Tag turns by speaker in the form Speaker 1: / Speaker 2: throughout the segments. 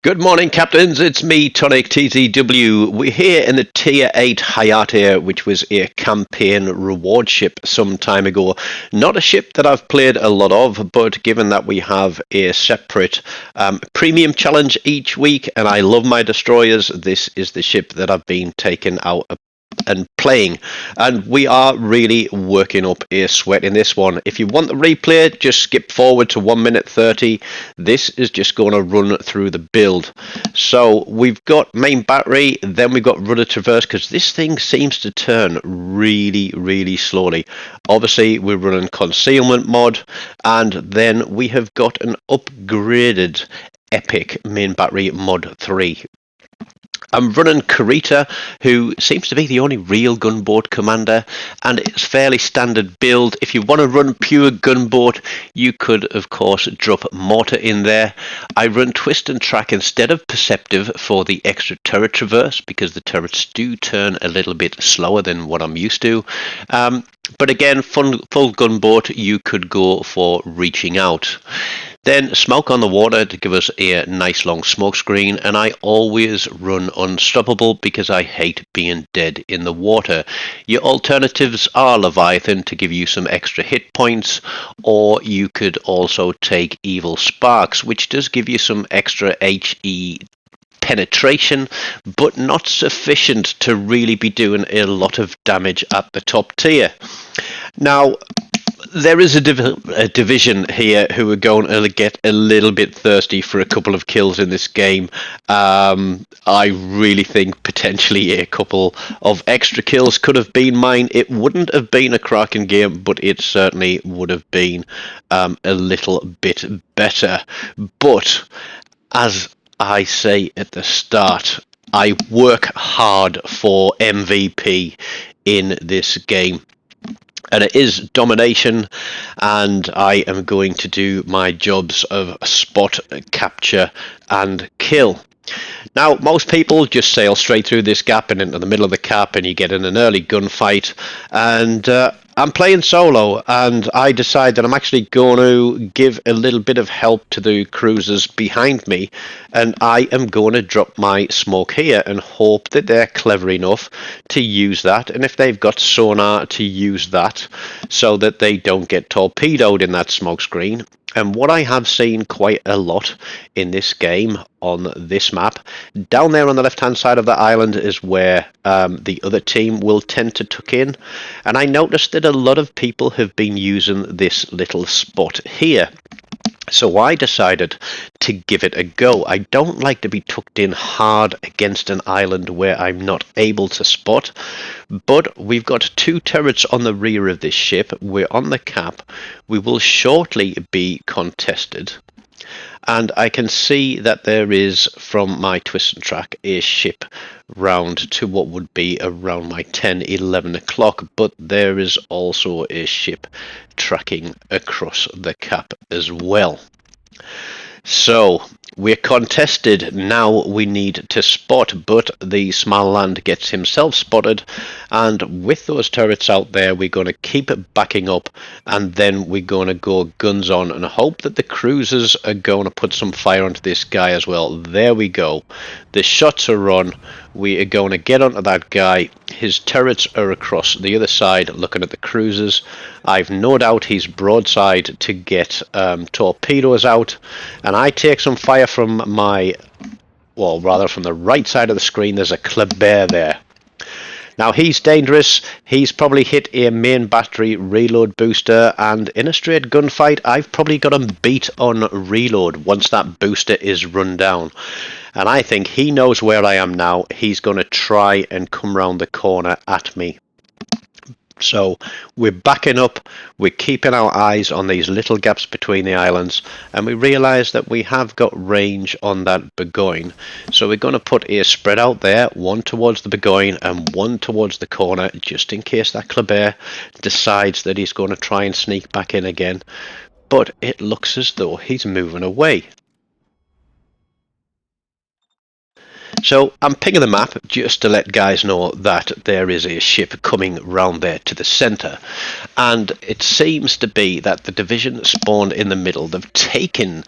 Speaker 1: Good morning, captains. It's me, TONIK TZW. We're here in the Tier 8 Hayate, which was a campaign reward ship some time ago. Not a ship that I've played a lot of, but given that we have a separate premium challenge each week, and I love my destroyers, this is the ship that I've been taking out and playing, and we are really working up a sweat in this one. If you want the replay, just skip forward to 1 minute 30. This is just going to run through the build. So we've got main battery, then we've got rudder traverse, because this thing seems to turn really slowly. Obviously we're running concealment mod, and then we have got an upgraded epic main battery mod 3. I'm running Kurita, who seems to be the only real gunboat commander, and it's fairly standard build. If you want to run pure gunboat, you could, of course, drop mortar in there. I run twist and track instead of perceptive for the extra turret traverse, because the turrets do turn a little bit slower than what I'm used to. But again, full gunboat, you could go for reaching out. Then smoke on the water to give us a nice long smoke screen, and I always run unstoppable because I hate being dead in the water. Your alternatives are Leviathan to give you some extra hit points, or you could also take Evil Sparks, which does give you some extra HE penetration, but not sufficient to really be doing a lot of damage at the top tier. Now, there is a division here who are going to get a little bit thirsty for a couple of kills in this game. I really think potentially a couple of extra kills could have been mine. It wouldn't have been a cracking game, but it certainly would have been a little bit better. But as I say at the start, I work hard for MVP in this game. And it is domination, and I am going to do my jobs of spot, capture, and kill. Now, most people just sail straight through this gap and into the middle of the cap, and you get in an early gunfight. And I'm playing solo, and I decide that I'm actually going to give a little bit of help to the cruisers behind me, and I am going to drop my smoke here and hope that they're clever enough to use that, and if they've got sonar, to use that so that they don't get torpedoed in that smoke screen. And what I have seen quite a lot in this game on this map, down there on the left hand side of the island is where the other team will tend to tuck in, and I noticed that a lot of people have been using this little spot here. So I decided to give it a go. I don't like to be tucked in hard against an island where I'm not able to spot, but we've got two turrets on the rear of this ship. We're on the cap. We will shortly be contested. And I can see that there is, from my twist and track, a ship round to what would be around my 10-11 o'clock, but there is also a ship tracking across the cap as well. So we're contested. Now we need to spot, but the Somaliland gets himself spotted, and with those turrets out there, we're going to keep it backing up, and then we're going to go guns on and hope that the cruisers are going to put some fire onto this guy as well. There we go. The shots are on. We are going to get onto that guy. His turrets are across the other side looking at the cruisers. I've no doubt he's broadside to get torpedoes out, and I take some fire from my, well, rather from the right side of the screen. There's a Kleber there. Now he's dangerous. He's probably hit a main battery reload booster, and in a straight gunfight I've probably got him beat on reload once that booster is run down. And I think he knows where I am now. He's going to try and come round the corner at me. So we're backing up, we're keeping our eyes on these little gaps between the islands, and we realise that we have got range on that Burgoyne. So we're going to put a spread out there, one towards the Burgoyne and one towards the corner, just in case that Kleber decides that he's going to try and sneak back in again. But it looks as though he's moving away. So I'm pinging the map just to let guys know that there is a ship coming round there to the centre, and it seems to be that the division spawned in the middle. They've taken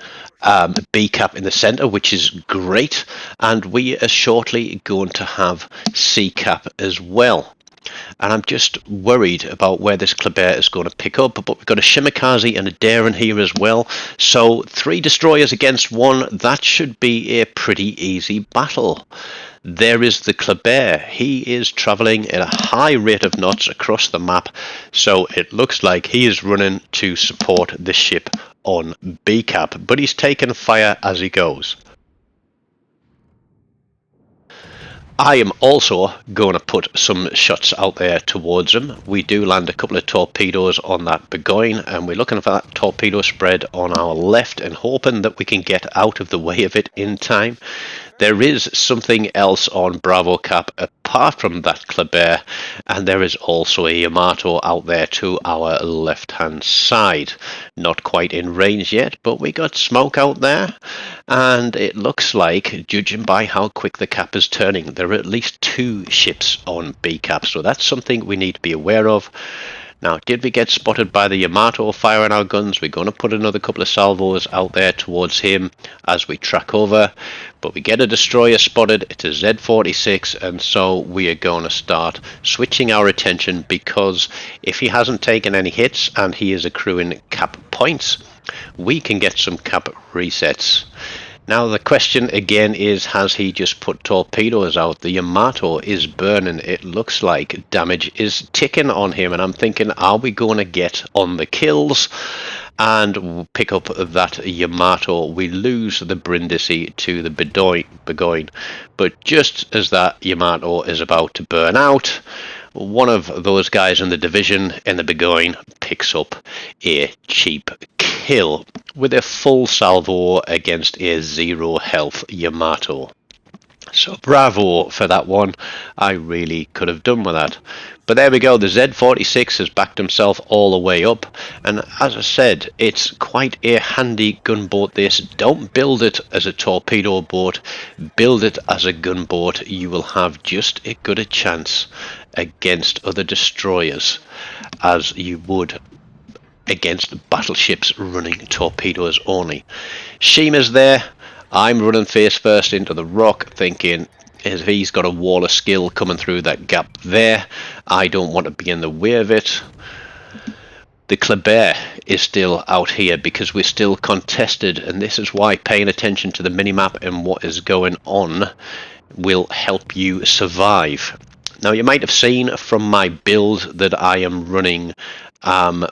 Speaker 1: B cap in the centre, which is great, and we are shortly going to have C cap as well. And I'm just worried about where this Kleber is going to pick up, but we've got a Shimakaze and a Daring here as well, so 3 destroyers against 1, that should be a pretty easy battle. There is the Kleber. He is travelling at a high rate of knots across the map, so it looks like he is running to support the ship on B cap, but he's taking fire as he goes. I am also going to put some shots out there towards him. We do land a couple of torpedoes on that Burgoyne, and we're looking for that torpedo spread on our left and hoping that we can get out of the way of it in time. There is something else on Bravo Cap apart from that Kleber, and there is also a Yamato out there to our left hand side. Not quite in range yet, but we got smoke out there, and it looks like, judging by how quick the cap is turning, there are at least 2 ships on B cap, so that's something we need to be aware of. Now, did we get spotted by the Yamato firing our guns? We're going to put another couple of salvos out there towards him as we track over. But we get a destroyer spotted. It's a Z46, and so we are going to start switching our attention, because if he hasn't taken any hits and he is accruing cap points, we can get some cap resets. Now the question again is, has he just put torpedoes out? The Yamato is burning. It looks like damage is ticking on him, and I'm thinking, are we going to get on the kills and pick up that Yamato? We lose the Brindisi to the Burgoyne, but just as that Yamato is about to burn out, one of those guys in the division in the Burgoyne picks up a cheap kill with a full salvo against a 0 health Yamato. So bravo for that one. I really could have done with that. But there we go, the Z46 has backed himself all the way up, and as I said, it's quite a handy gunboat this. Don't build it as a torpedo boat, build it as a gunboat. You will have just as good a chance against other destroyers as you would against battleships running torpedoes only. Shima's there. I'm running face first into the rock, thinking, if he's got a wall of skill coming through that gap there, I don't want to be in the way of it. The Kleber is still out here because we're still contested, and this is why paying attention to the minimap and what is going on will help you survive. Now, you might have seen from my build that I am running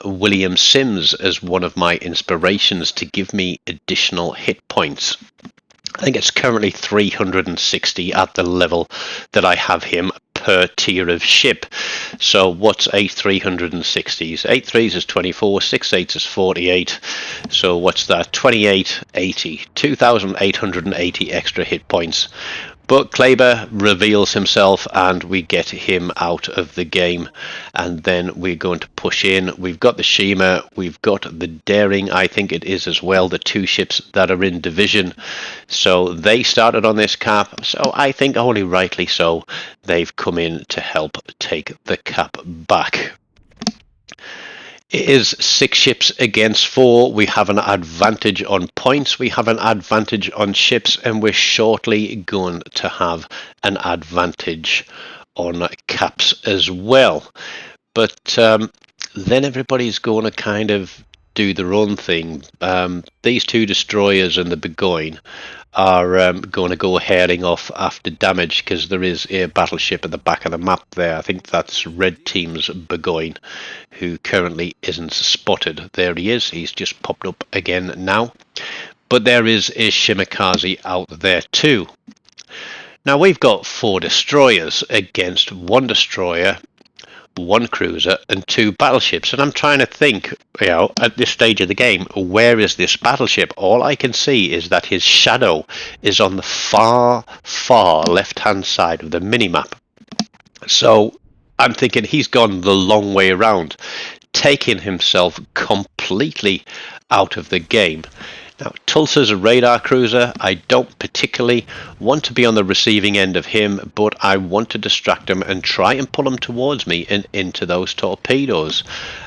Speaker 1: William Sims as one of my inspirations to give me additional hit points. I think it's currently 360 at the level that I have him per tier of ship. So what's a 360s? 8 3s is 24, 6 8s is 48. So what's that? 2880, 2880 extra hit points. But Kleber reveals himself and we get him out of the game, and then we're going to push in. We've got the Shima, we've got the Daring, I think it is as well, the 2 ships that are in division. So they started on this cap, so I think only rightly so they've come in to help take the cap back. It is 6 ships against 4. We have an advantage on points, we have an advantage on ships, and we're shortly going to have an advantage on caps as well. But then everybody's going to kind of do their own thing. These 2 destroyers and the Burgoyne are going to go herring off after damage, because there is a battleship at the back of the map there. I think that's red team's Burgoyne, who currently isn't spotted. There he is, he's just popped up again now. But there is a Shimakaze out there too. Now we've got 4 destroyers against 1 destroyer, 1 cruiser and 2 battleships, and I'm trying to think, at this stage of the game, where is this battleship? All I can see is that his shadow is on the far left hand side of the minimap. So I'm thinking he's gone the long way around, taking himself completely out of the game. Now, Tulsa's a radar cruiser. I don't particularly want to be on the receiving end of him, but I want to distract him and try and pull him towards me and into those torpedoes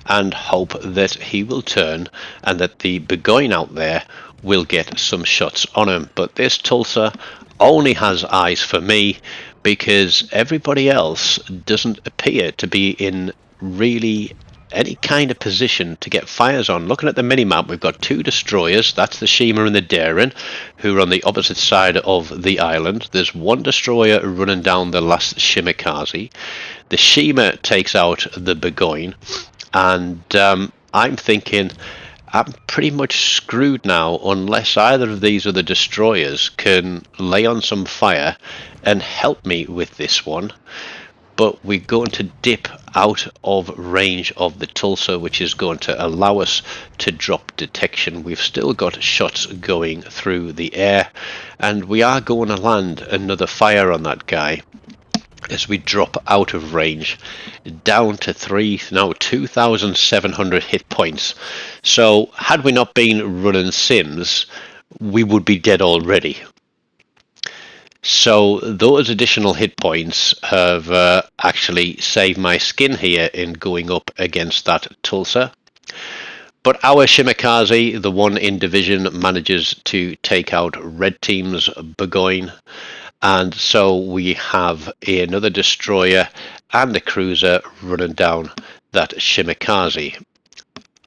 Speaker 1: and hope that he will turn and that the Burgoyne out there will get some shots on him. But this Tulsa only has eyes for me because everybody else doesn't appear to be in really any kind of position to get fires on. Looking at the mini-map, we've got two destroyers. That's the Shima and the Daring, who are on the opposite side of the island. There's one destroyer running down the last Shimakaze. The Shima takes out the Burgoyne, and I'm thinking I'm pretty much screwed now unless either of these other destroyers can lay on some fire and help me with this one. But we're going to dip out of range of the Tulsa, which is going to allow us to drop detection. We've still got shots going through the air, and we are going to land another fire on that guy as we drop out of range down to 2,700 hit points. So had we not been running sims, we would be dead already. So those additional hit points have actually saved my skin here in going up against that Tulsa. But our Shimakaze, the one in division, manages to take out red team's Burgoyne. And so we have another destroyer and a cruiser running down that Shimakaze.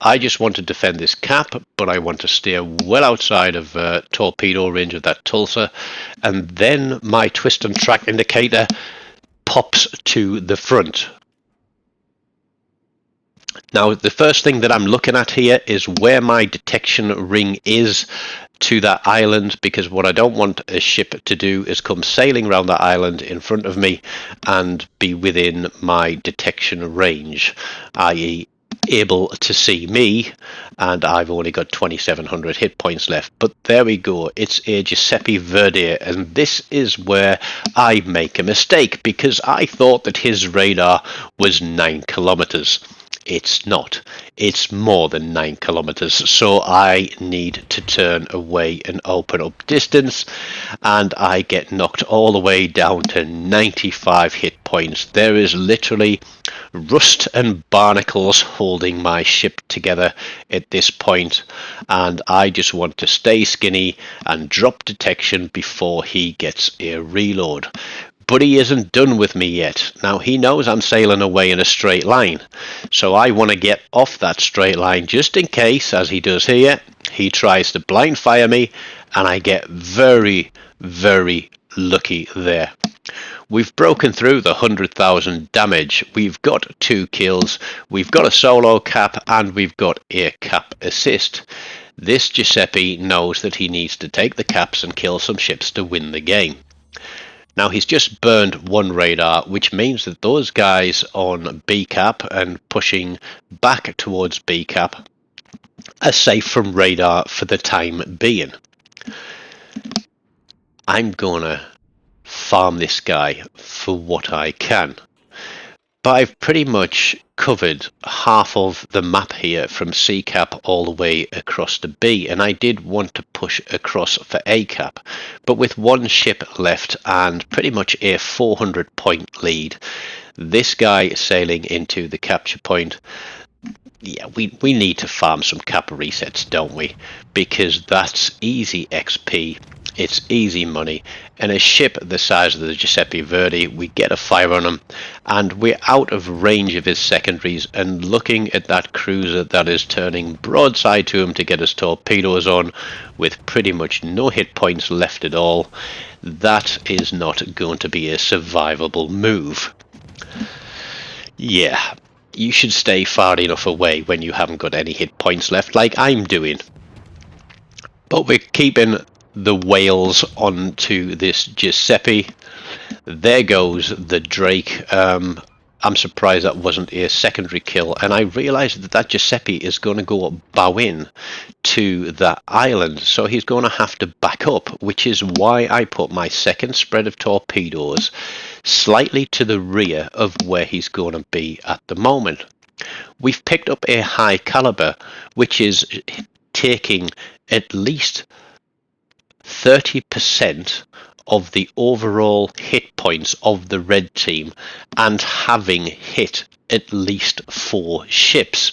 Speaker 1: I just want to defend this cap, but I want to steer well outside of torpedo range of that Tulsa, and then my twist and track indicator pops to the front. Now, the first thing that I'm looking at here is where my detection ring is to that island, because what I don't want a ship to do is come sailing around that island in front of me and be within my detection range, i.e. able to see me, and I've only got 2,700 hit points left. But there we go, it's a Giuseppe Verdi, and this is where I make a mistake, because I thought that his radar was 9 kilometers. It's not. It's more than 9 kilometers, so I need to turn away and open up distance, and I get knocked all the way down to 95 hit points. There is literally rust and barnacles holding my ship together at this point, and I just want to stay skinny and drop detection before he gets a reload. But he isn't done with me yet. Now, he knows I'm sailing away in a straight line, so I want to get off that straight line just in case, as he does here, he tries to blind fire me, and I get very, very lucky there. We've broken through the 100,000 damage. We've got 2 kills, we've got a solo cap, and we've got a cap assist. This Giuseppe knows that he needs to take the caps and kill some ships to win the game. Now, he's just burned 1 radar, which means that those guys on B cap and pushing back towards B cap are safe from radar for the time being. I'm gonna farm this guy for what I can. But I've pretty much covered half of the map here from C cap all the way across to B, and I did want to push across for A cap, but with 1 ship left and pretty much a 400 point lead, this guy sailing into the capture point, yeah, we need to farm some cap resets, don't we? Because that's easy XP. It's easy money, and a ship the size of the Giuseppe Verdi, we get a fire on him, and we're out of range of his secondaries, and looking at that cruiser that is turning broadside to him to get his torpedoes on, with pretty much no hit points left at all, that is not going to be a survivable move. Yeah, you should stay far enough away when you haven't got any hit points left, like I'm doing. But we're keeping the whales onto this Giuseppe. There goes the Drake. I'm surprised that wasn't a secondary kill, and I realized that that Giuseppe is going to go bow in to that island, so he's going to have to back up, which is why I put my second spread of torpedoes slightly to the rear of where he's going to be at the moment. We've picked up a high caliber, which is taking at least 30% of the overall hit points of the red team and having hit at least 4 ships.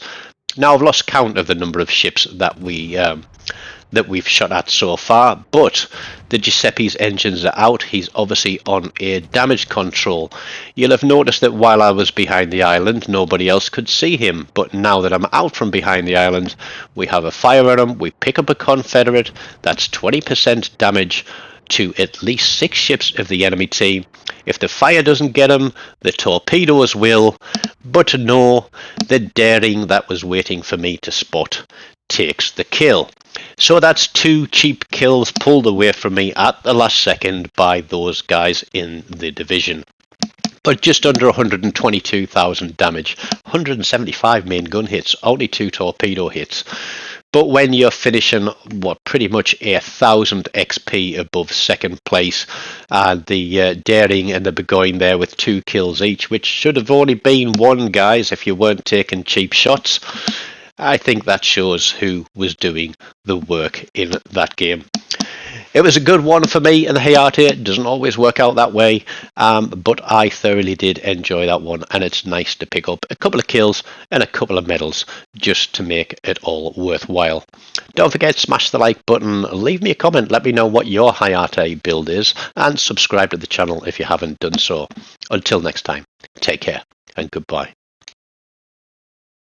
Speaker 1: Now, I've lost count of the number of ships that we've shot at so far, but the Giuseppe's engines are out. He's obviously on a damage control. You'll have noticed that while I was behind the island, nobody else could see him, but now that I'm out from behind the island, we have a fire at him. We pick up a Confederate. That's 20% damage to at least 6 ships of the enemy team. If the fire doesn't get him, the torpedoes will, but no, the daring that was waiting for me to spot takes the kill. So that's 2 cheap kills pulled away from me at the last second by those guys in the division. But just under 122,000 damage, 175 main gun hits, only 2 torpedo hits. But when you're finishing pretty much 1,000 XP above second place, the daring and the Burgoyne there with 2 kills each, which should have only been 1, guys, if you weren't taking cheap shots. I think that shows who was doing the work in that game. It was a good one for me in the Hayate. It doesn't always work out that way, but I thoroughly did enjoy that one, and it's nice to pick up a couple of kills and a couple of medals just to make it all worthwhile. Don't forget, smash the like button, leave me a comment, let me know what your Hayate build is, and subscribe to the channel if you haven't done so. Until next time, take care and goodbye.